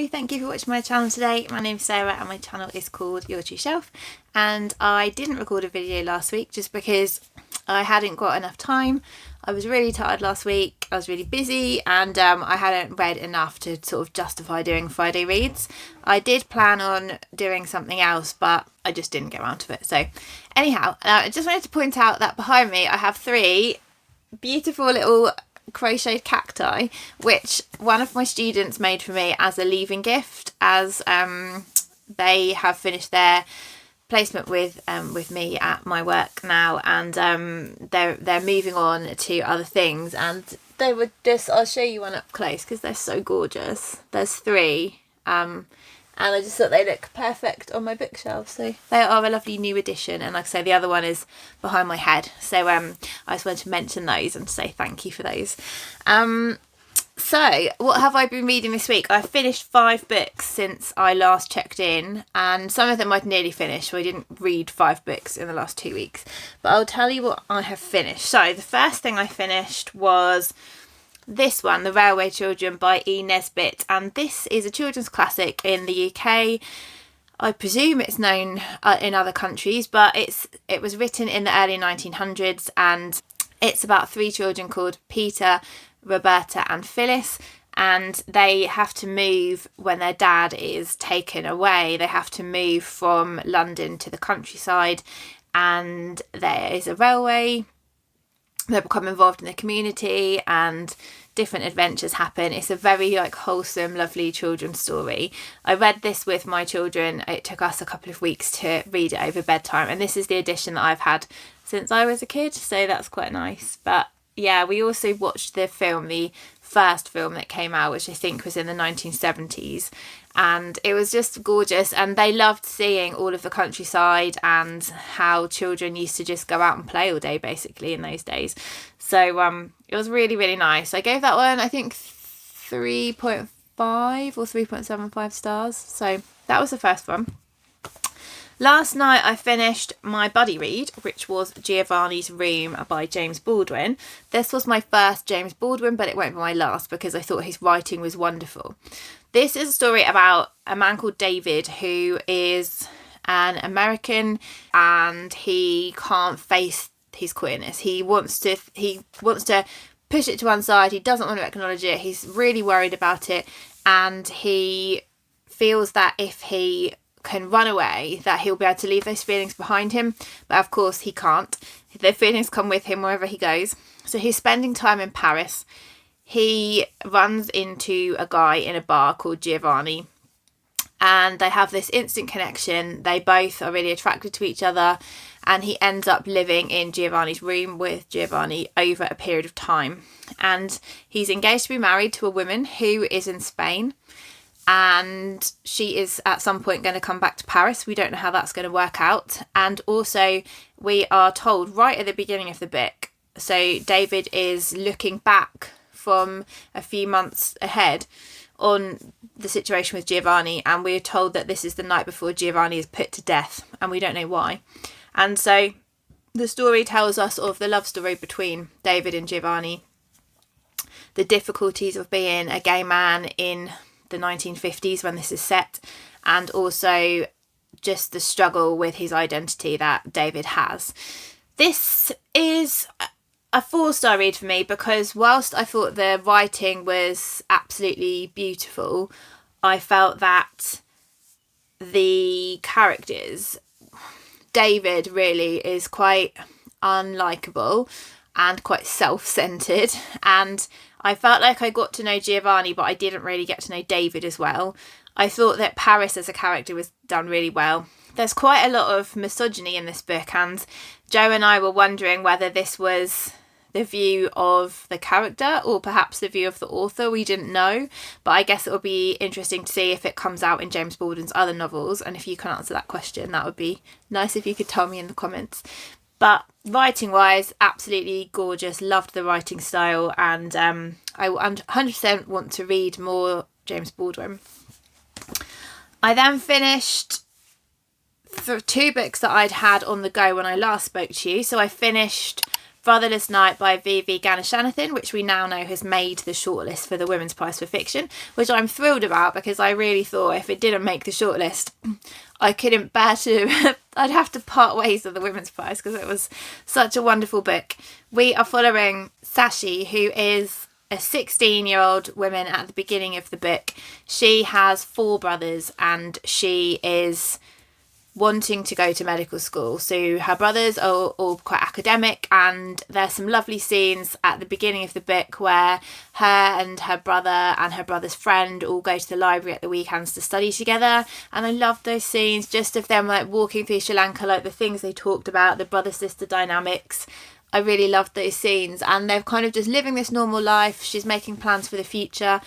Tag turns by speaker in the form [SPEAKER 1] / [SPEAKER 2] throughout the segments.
[SPEAKER 1] thank you for watching my channel today. My name's Sarah and my channel is called Your True Shelf, and I didn't record a video last week just because I hadn't got enough time. I was really tired last week, I was really busy, and I hadn't read enough to sort of justify doing Friday reads. I did plan on doing something else, but I just didn't get around to it. So anyhow, I just wanted to point out that behind me I have 3 beautiful little crocheted cacti, which one of my students made for me as a leaving gift, as they have finished their placement with me at my work now, and they're moving on to other things, and they were just, I'll show you one up close because they're so gorgeous. There's 3 and I just thought they look perfect on my bookshelf, so they are a lovely new addition. And like I say, the other one is behind my head, so I just wanted to mention those and say thank you for those. So what have I been reading this week? I've finished 5 books since I last checked in, and some of them I'd nearly finished, so I didn't read 5 books in the last 2 weeks, but I'll tell you what I have finished. So the first thing I finished was this one, The Railway Children by E. Nesbit, and this is a children's classic in the UK. I presume it's known in other countries, but it was written in the early 1900s, and it's about 3 children called Peter, Roberta and Phyllis, and they have to move when their dad is taken away. They have to move from London to the countryside, and there is a railway. They become involved in the community and different adventures happen. It's a very wholesome, lovely children's story. I read this with my children. It took us a couple of weeks to read it over bedtime, and this is the edition that I've had since I was a kid, so that's quite nice. But yeah, we also watched the first film that came out, which I think was in the 1970s, and it was just gorgeous, and they loved seeing all of the countryside and how children used to just go out and play all day basically in those days. So it was really, really nice. I gave that one, I think, 3.5 or 3.75 stars. So that was the first one. Last night I finished my buddy read, which was Giovanni's Room by James Baldwin. This was my first James Baldwin, but it won't be my last because I thought his writing was wonderful. This is a story about a man called David who is an American, and he can't face his queerness. He wants to push it to one side. He doesn't want to acknowledge it. He's really worried about it, and he feels that if he can run away, that he'll be able to leave those feelings behind him, but of course he can't. The feelings come with him wherever he goes. So he's spending time in Paris. He runs into a guy in a bar called Giovanni, and they have this instant connection. They both are really attracted to each other, and he ends up living in Giovanni's room with Giovanni over a period of time, and he's engaged to be married to a woman who is in Spain, and she is at some point going to come back to Paris. We don't know how that's going to work out. And also we are told right at the beginning of the book, so David is looking back from a few months ahead on the situation with Giovanni, and we're told that this is the night before Giovanni is put to death, and we don't know why. And so the story tells us of the love story between David and Giovanni, the difficulties of being a gay man in the 1950s when this is set, and also just the struggle with his identity that David has. This is a 4-star read for me because whilst I thought the writing was absolutely beautiful, I felt that the characters, David really is quite unlikable and quite self-centered, and I felt like I got to know Giovanni, but I didn't really get to know David as well. I thought that Paris as a character was done really well. There's quite a lot of misogyny in this book, and Joe and I were wondering whether this was the view of the character or perhaps the view of the author. We didn't know, but I guess it will be interesting to see if it comes out in James Baldwin's other novels, and if you can answer that question, that would be nice if you could tell me in the comments. But writing wise, absolutely gorgeous, loved the writing style, and I 100% want to read more James Baldwin. I then finished 2 books that I'd had on the go when I last spoke to you. So I finished Brotherless Night by V.V. Ganestananthan, which we now know has made the shortlist for the Women's Prize for Fiction, which I'm thrilled about because I really thought if it didn't make the shortlist, I couldn't bear to, I'd have to part ways with the Women's Prize because it was such a wonderful book. We are following Sashi, who is a 16-year-old woman at the beginning of the book. She has 4 brothers and she is wanting to go to medical school. So her brothers are all quite academic, and there's some lovely scenes at the beginning of the book where her and her brother and her brother's friend all go to the library at the weekends to study together. And I love those scenes, just of them like walking through Sri Lanka, like the things they talked about, the brother-sister dynamics. I really loved those scenes, and they're kind of just living this normal life. She's making plans for the future,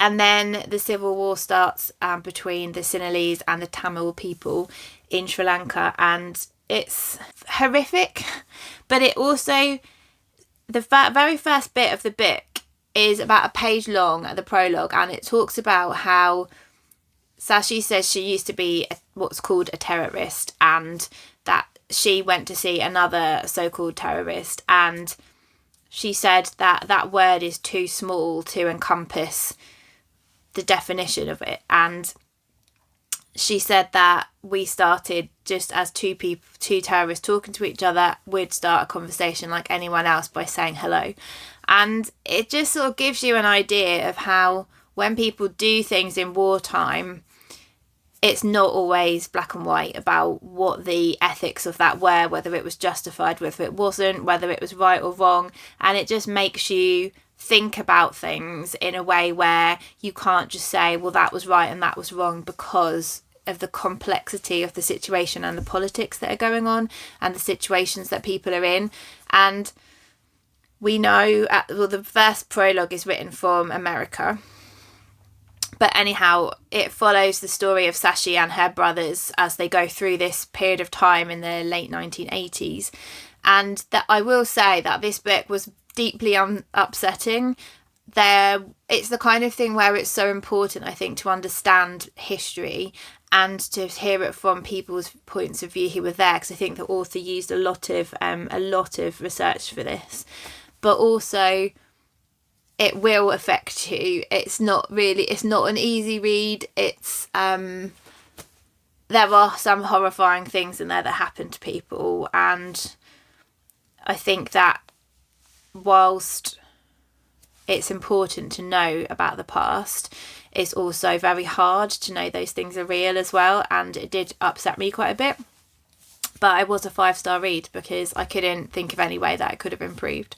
[SPEAKER 1] and then the civil war starts between the Sinhalese and the Tamil people in Sri Lanka, and it's horrific. But it also, the very first bit of the book is about a page long at the prologue, and it talks about how Sashi says she used to be what's called a terrorist, and that she went to see another so-called terrorist, and she said that that word is too small to encompass the definition of it. And she said that we started just as two terrorists talking to each other, would start a conversation like anyone else by saying hello. And it just sort of gives you an idea of how when people do things in wartime, it's not always black and white about what the ethics of that were, whether it was justified, whether it wasn't, whether it was right or wrong. And it just makes you think about things in a way where you can't just say, well, that was right and that was wrong, because of the complexity of the situation and the politics that are going on and the situations that people are in. And we know, the first prologue is written from America. But anyhow, it follows the story of Sashi and her brothers as they go through this period of time in the late 1980s. And that I will say that this book was deeply upsetting. It's the kind of thing where it's so important, I think, to understand history and to hear it from people's points of view who were there, because I think the author used a lot of research for this. But also, it will affect you. It's not an easy read. It's there are some horrifying things in there that happen to people, and I think that whilst it's important to know about the past, it's also very hard to know those things are real as well, and it did upset me quite a bit. But it was a 5-star read because I couldn't think of any way that it could have improved.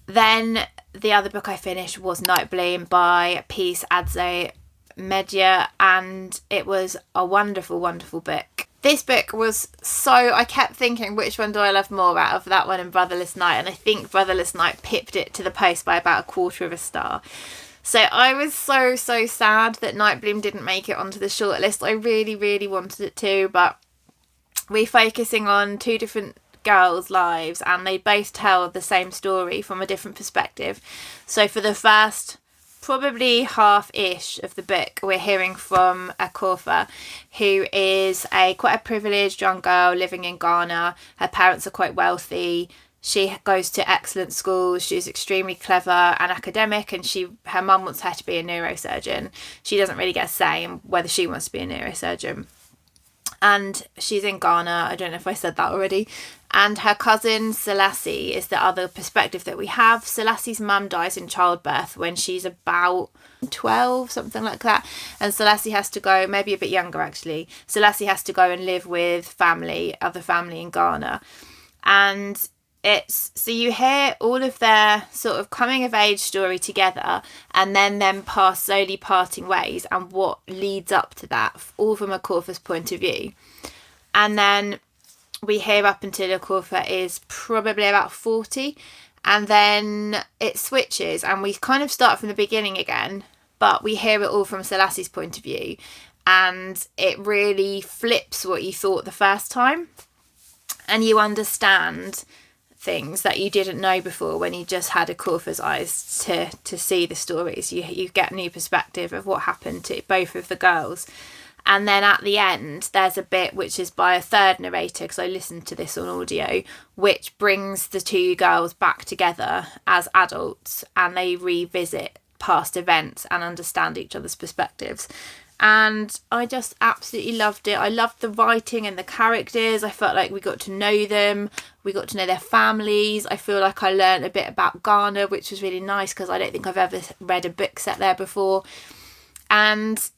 [SPEAKER 1] Then the other book I finished was Nightbloom by Adzo, Medie, and it was a wonderful, wonderful book. This book was I kept thinking, which one do I love more out of that one and Brotherless Night? And I think Brotherless Night pipped it to the post by about 1/4 of a star. So I was so sad that Nightbloom didn't make it onto the shortlist. I really, really wanted it to, but we're focusing on 2 different girls' lives, and they both tell the same story from a different perspective. So for the first probably half-ish of the book, we're hearing from Akofa, who is quite a privileged young girl living in Ghana. Her parents are quite wealthy. She goes to excellent schools. She's extremely clever and academic, and her mum wants her to be a neurosurgeon. She doesn't really get a say in whether she wants to be a neurosurgeon. And she's in Ghana. I don't know if I said that already. And her cousin Selassie is the other perspective that we have. Selassie's mum dies in childbirth when she's about 12, something like that. And Selassie has to go, maybe a bit younger actually. Selassie has to go and live with other family in Ghana. And so you hear all of their sort of coming of age story together, and then them slowly parting ways and what leads up to that, all from Akofa's point of view. And then we hear up until Akofa is probably about 40, and then it switches and we kind of start from the beginning again, but we hear it all from Selassie's point of view, and it really flips what you thought the first time, and you understand things that you didn't know before when you just had Akofa's eyes to see the stories. You get a new perspective of what happened to both of the girls. And then at the end, there's a bit which is by a third narrator, because I listened to this on audio, which brings the two girls back together as adults, and they revisit past events and understand each other's perspectives. And I just absolutely loved it. I loved the writing and the characters. I felt like we got to know them. We got to know their families. I feel like I learned a bit about Ghana, which was really nice, because I don't think I've ever read a book set there before. And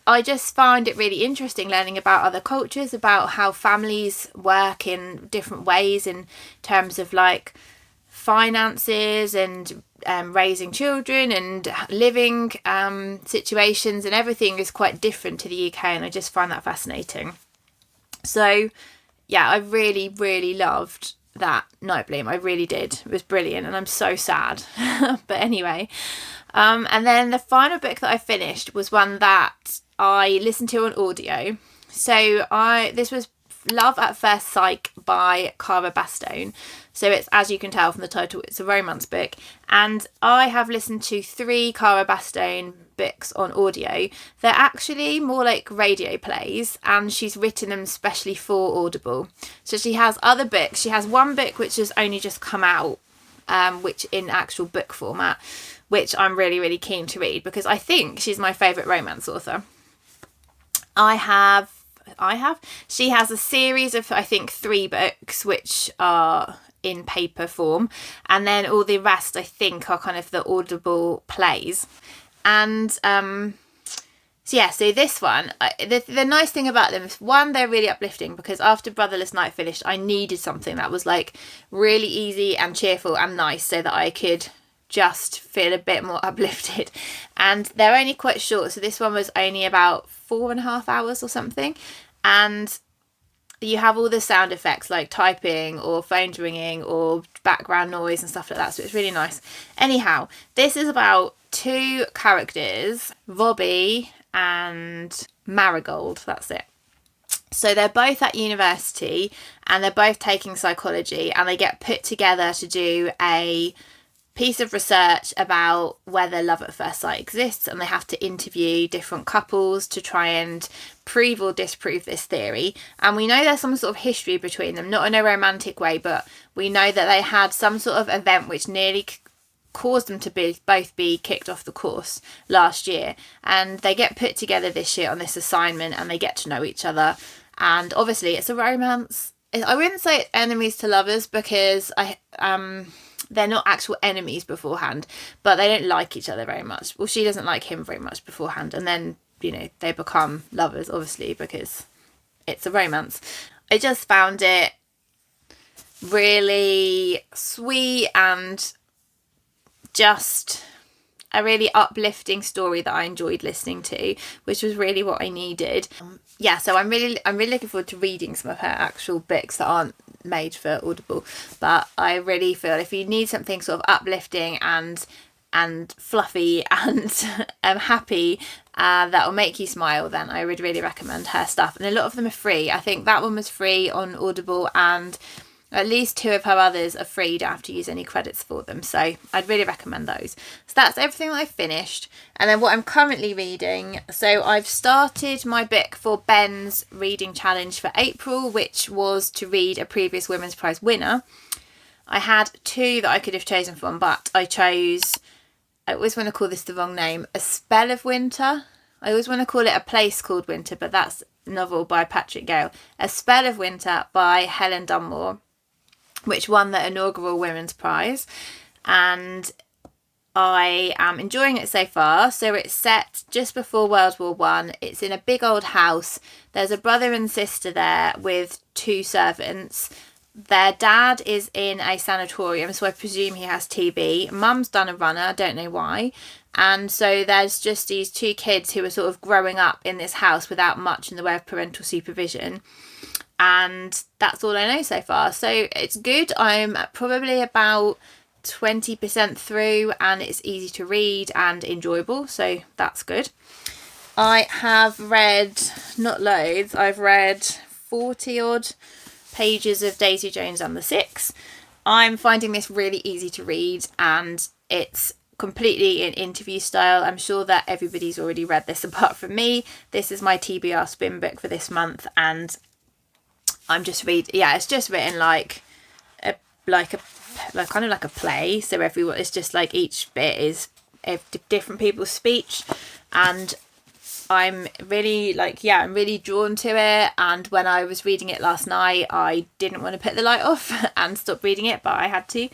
[SPEAKER 1] I just find it really interesting learning about other cultures, about how families work in different ways in terms of like finances and raising children and living situations, and everything is quite different to the UK, and I just find that fascinating. So yeah, I really, really loved that Nightbloom. I really did. It was brilliant, and I'm so sad. But anyway, and then the final book that I finished was one that I listened to on audio. So this was Love at First Psych by Cara Bastone. So it's, as you can tell from the title, it's a romance book. And I have listened to 3 Cara Bastone books on audio. They're actually more like radio plays, and she's written them specially for Audible. So she has other books. She has one book which has only just come out, which in actual book format, which I'm really, really keen to read, because I think she's my favourite romance author. She has a series of, I think, 3 books which are in paper form, and then all the rest I think are kind of the Audible plays. And so this one, the nice thing about them is, one, they're really uplifting, because after Brotherless Night finished, I needed something that was like really easy and cheerful and nice, so that I could just feel a bit more uplifted. And they're only quite short, so this one was only about 4.5 hours or something, and you have all the sound effects like typing or phones ringing or background noise and stuff like that, so it's really nice. Anyhow, this is about 2 characters, Robbie and Marigold, that's it. So they're both at university, and they're both taking psychology, and they get put together to do a piece of research about whether love at first sight exists, and they have to interview different couples to try and prove or disprove this theory. And we know there's some sort of history between them, not in a romantic way, but we know that they had some sort of event which nearly caused them to both be kicked off the course last year, and they get put together this year on this assignment, and they get to know each other. And obviously it's a romance. I wouldn't say enemies to lovers, because they're not actual enemies beforehand, but they don't like each other very much. Well, she doesn't like him very much beforehand, and then, you know, they become lovers, obviously, because it's a romance. I just found it really sweet and just a really uplifting story that I enjoyed listening to, which was really what I needed. So I'm really looking forward to reading some of her actual books that aren't made for Audible, but I really feel if you need something sort of uplifting and fluffy and happy that will make you smile, then I would really recommend her stuff. And a lot of them are free. I think that one was free on Audible, and at least 2 of her others are free. You don't have to use any credits for them, so I'd really recommend those. So that's everything that I finished. And then what I'm currently reading, so I've started my book for Ben's reading challenge for April, which was to read a previous Women's Prize winner. I had 2 that I could have chosen from, but I chose, I always want to call this the wrong name, A Spell of Winter. I always want to call it A Place Called Winter, but that's a novel by Patrick Gale. A Spell of Winter by Helen Dunmore, which won the inaugural Women's Prize, and I am enjoying it so far. So it's set just before World War One. It's in a big old house. There's a brother and sister there with 2 servants. Their dad is in a sanatorium, so I presume he has TB. Mum's done a runner, I don't know why. And so there's just these 2 kids who are sort of growing up in this house without much in the way of parental supervision. And that's all I know so far. So it's good. I'm probably about 20% through, and it's easy to read and enjoyable, so that's good. I have read, not loads, I've read 40 odd pages of Daisy Jones and the Six. I'm finding this really easy to read, and it's completely in interview style. I'm sure that everybody's already read this apart from me. This is my TBR spin book for this month, and I'm just reading. Yeah, it's just written like kind of like a play. So everyone, it's just like each bit is different people's speech, and I'm really I'm really drawn to it. And when I was reading it last night, I didn't want to put the light off and stop reading it, but I had to.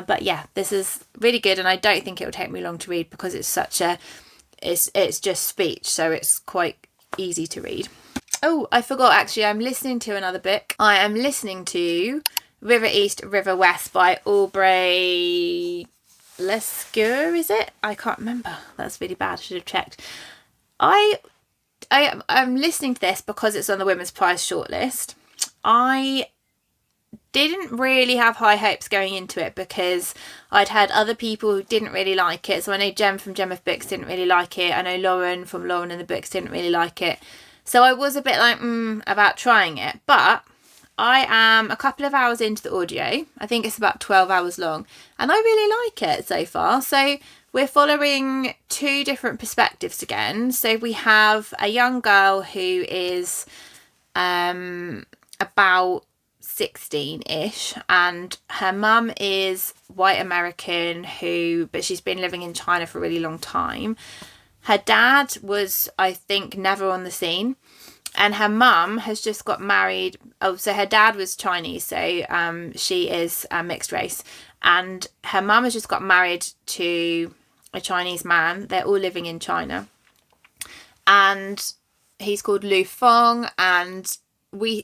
[SPEAKER 1] But yeah, this is really good, and I don't think it will take me long to read because it's such a it's just speech, so it's quite easy to read. Oh, I forgot, actually, I'm listening to another book. I am listening to River East, River West by Aubre Lescure, is it? I can't remember. That's really bad. I should have checked. I'm listening to this because it's on the Women's Prize shortlist. I didn't really have high hopes going into it because I'd had other people who didn't really like it. So I know Jem from Gem of Books didn't really like it. I know Lauren from Lauren and the Books didn't really like it. So I was a bit like, about trying it. But I am a couple of hours into the audio. I think it's about 12 hours long. And I really like it so far. So we're following two different perspectives again. So we have a young girl who is about 16-ish, and her mum is white American but she's been living in China for a really long time. Her dad was, I think, never on the scene, and her mum has just got married. Oh, so her dad was Chinese, so she is mixed race, and her mum has just got married to a Chinese man. They're all living in China, and he's called Lu Feng, and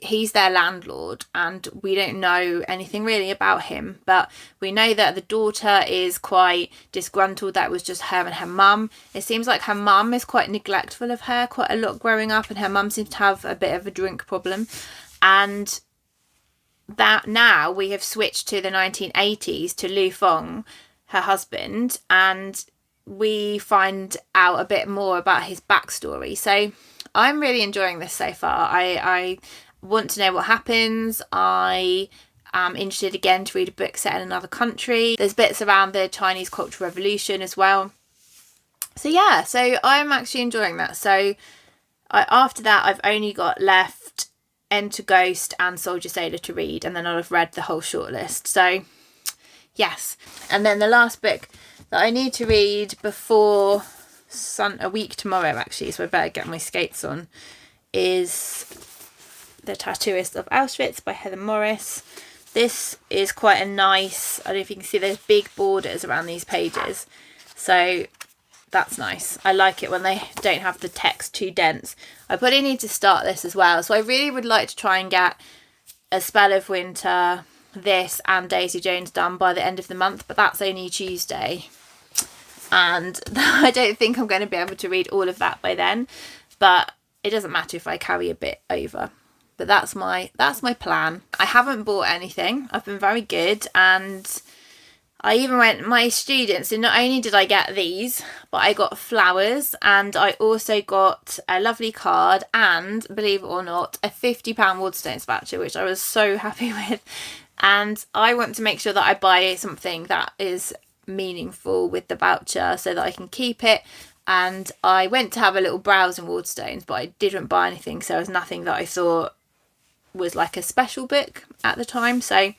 [SPEAKER 1] he's their landlord, and we don't know anything really about him, but we know that the daughter is quite disgruntled that it was just her and her mum. It seems like her mum is quite neglectful of her quite a lot growing up, and her mum seems to have a bit of a drink problem. And that now we have switched to the 1980s to Lu Feng, her husband, and we find out a bit more about his backstory. So I'm really enjoying this so far. I want to know what happens. I am interested again to read a book set in another country. There's bits around the Chinese Cultural Revolution as well. So yeah, so I'm actually enjoying that. So after that, I've only got left Enter Ghost and Soldier Sailor to read, and then I'll have read the whole shortlist. So yes, and then the last book that I need to read before a week tomorrow, actually, so I better get my skates on, is The Tattooist of Auschwitz by Helen Morris. This is quite a nice, I don't know if you can see, there's big borders around these pages, so that's nice. I like it when they don't have the text too dense. I probably need to start this as well, so I really would like to try and get A Spell of Winter, this and Daisy Jones done by the end of the month, but that's only Tuesday, and I don't think I'm going to be able to read all of that by then, but it doesn't matter if I carry a bit over. But that's my plan. I haven't bought anything. I've been very good, and I even went, my students, and not only did I get these, but I got flowers, and I also got a lovely card and, believe it or not, a £50 Waterstones voucher, which I was so happy with. And I want to make sure that I buy something that is meaningful with the voucher so that I can keep it. And I went to have a little browse in Waterstones, but I didn't buy anything, so there was nothing that I thought was like a special book at the time, so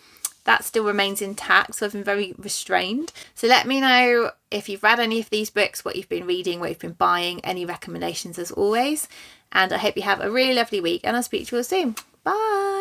[SPEAKER 1] that still remains intact. So I've been very restrained. So let me know if you've read any of these books, what you've been reading, what you've been buying, any recommendations as always. And I hope you have a really lovely week, and I'll speak to you all soon. Bye.